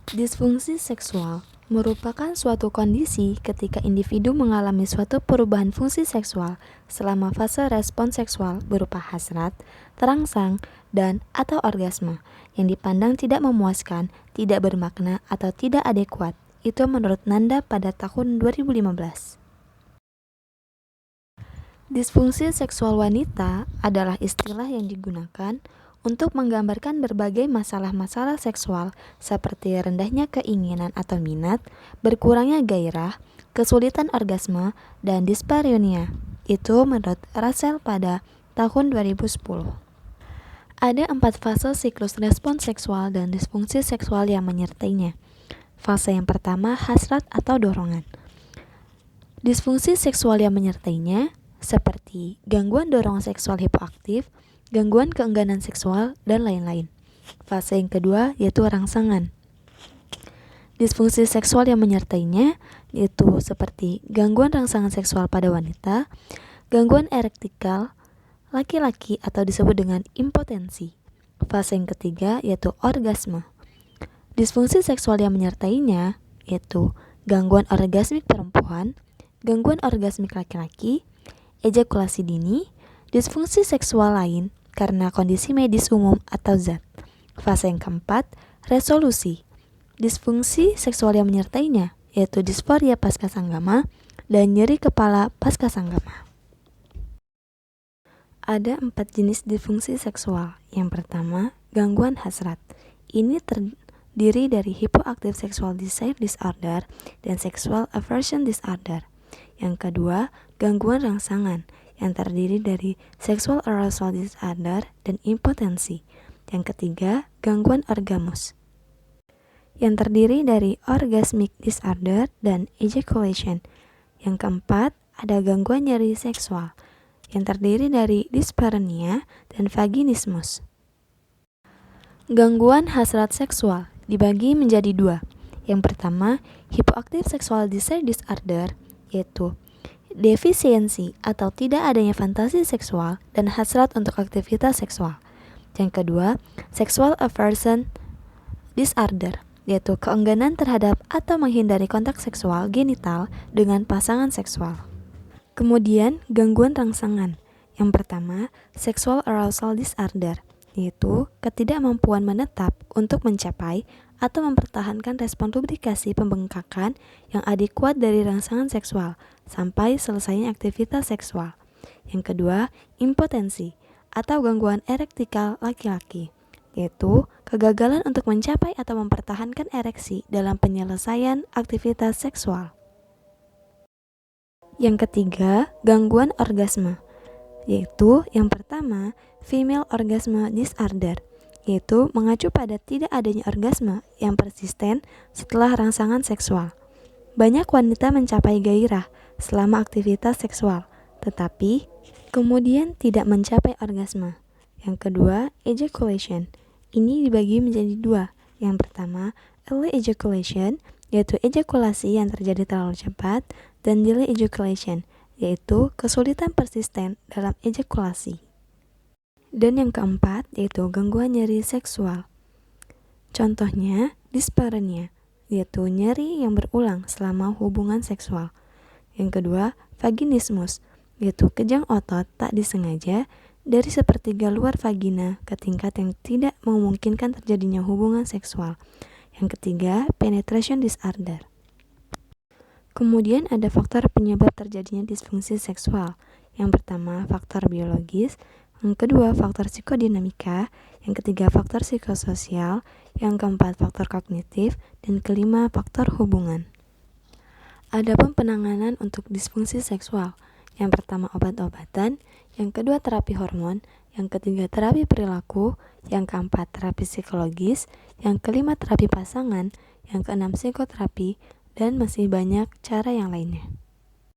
Disfungsi seksual merupakan suatu kondisi ketika individu mengalami suatu perubahan fungsi seksual selama fase respons seksual berupa hasrat, terangsang, dan/atau orgasme yang dipandang tidak memuaskan, tidak bermakna, atau tidak adekuat. Itu menurut Nanda pada tahun 2015. Disfungsi seksual wanita adalah istilah yang digunakan untuk menggambarkan berbagai masalah-masalah seksual seperti rendahnya keinginan atau minat, berkurangnya gairah, kesulitan orgasme, dan dispareunia. Itu menurut Russell pada tahun 2010. Ada 4 fase siklus respons seksual dan disfungsi seksual yang menyertainya. Fase yang pertama, hasrat atau dorongan. Disfungsi seksual yang menyertainya seperti gangguan dorongan seksual hipoaktif, gangguan keengganan seksual, dan lain-lain. Fase yang kedua yaitu rangsangan. Disfungsi seksual yang menyertainya yaitu seperti gangguan rangsangan seksual pada wanita, gangguan erektikal laki-laki atau disebut dengan impotensi. Fase yang ketiga yaitu orgasme. Disfungsi seksual yang menyertainya yaitu gangguan orgasmik perempuan, gangguan orgasmik laki-laki, ejakulasi dini, disfungsi seksual lain karena kondisi medis umum atau zat. Fase yang keempat, resolusi. Disfungsi seksual yang menyertainya yaitu disforia pascasanggama dan nyeri kepala pascasanggama. Ada 4 jenis disfungsi seksual. Yang pertama, gangguan hasrat. Ini terdiri dari hypoactive sexual desire disorder dan sexual aversion disorder. Yang kedua, gangguan rangsangan yang terdiri dari sexual arousal disorder dan impotensi. Yang ketiga, gangguan orgasmus yang terdiri dari orgasmic disorder dan ejaculation. Yang keempat, ada gangguan nyeri seksual yang terdiri dari dyspareunia dan vaginismus. Gangguan hasrat seksual dibagi menjadi 2. Yang pertama, hypoactive sexual desire disorder, yaitu defisiensi atau tidak adanya fantasi seksual dan hasrat untuk aktivitas seksual. Yang kedua, sexual aversion disorder, yaitu keengganan terhadap atau menghindari kontak seksual genital dengan pasangan seksual. Kemudian, gangguan rangsangan. Yang pertama, sexual arousal disorder, yaitu ketidakmampuan menetap untuk mencapai atau mempertahankan respon lubrikasi pembengkakan yang adekuat dari rangsangan seksual sampai selesainya aktivitas seksual. Yang kedua, impotensi atau gangguan erektikal laki-laki, yaitu kegagalan untuk mencapai atau mempertahankan ereksi dalam penyelesaian aktivitas seksual. Yang ketiga, gangguan orgasme, yaitu yang pertama, female orgasm disorder, yaitu mengacu pada tidak adanya orgasme yang persisten setelah rangsangan seksual. Banyak wanita mencapai gairah selama aktivitas seksual, tetapi kemudian tidak mencapai orgasme. Yang kedua, ejaculation. Ini dibagi menjadi 2. Yang pertama, early ejaculation, yaitu ejakulasi yang terjadi terlalu cepat, dan delay ejaculation, yaitu kesulitan persisten dalam ejakulasi. Dan yang keempat, yaitu gangguan nyeri seksual. Contohnya, dyspareunia, yaitu nyeri yang berulang selama hubungan seksual. Yang kedua, vaginismus, yaitu kejang otot tak disengaja dari sepertiga luar vagina ke tingkat yang tidak memungkinkan terjadinya hubungan seksual. Yang ketiga, penetration disorder. Kemudian ada faktor penyebab terjadinya disfungsi seksual. Yang pertama, faktor biologis. Yang kedua, faktor psikodinamika. Yang ketiga, faktor psikososial. Yang keempat, faktor kognitif. Dan kelima, faktor hubungan. Adapun penanganan untuk disfungsi seksual. Yang pertama, obat-obatan. Yang kedua, terapi hormon. Yang ketiga, terapi perilaku. Yang keempat, terapi psikologis. Yang kelima, terapi pasangan. Yang keenam, psikoterapi. Dan masih banyak cara yang lainnya.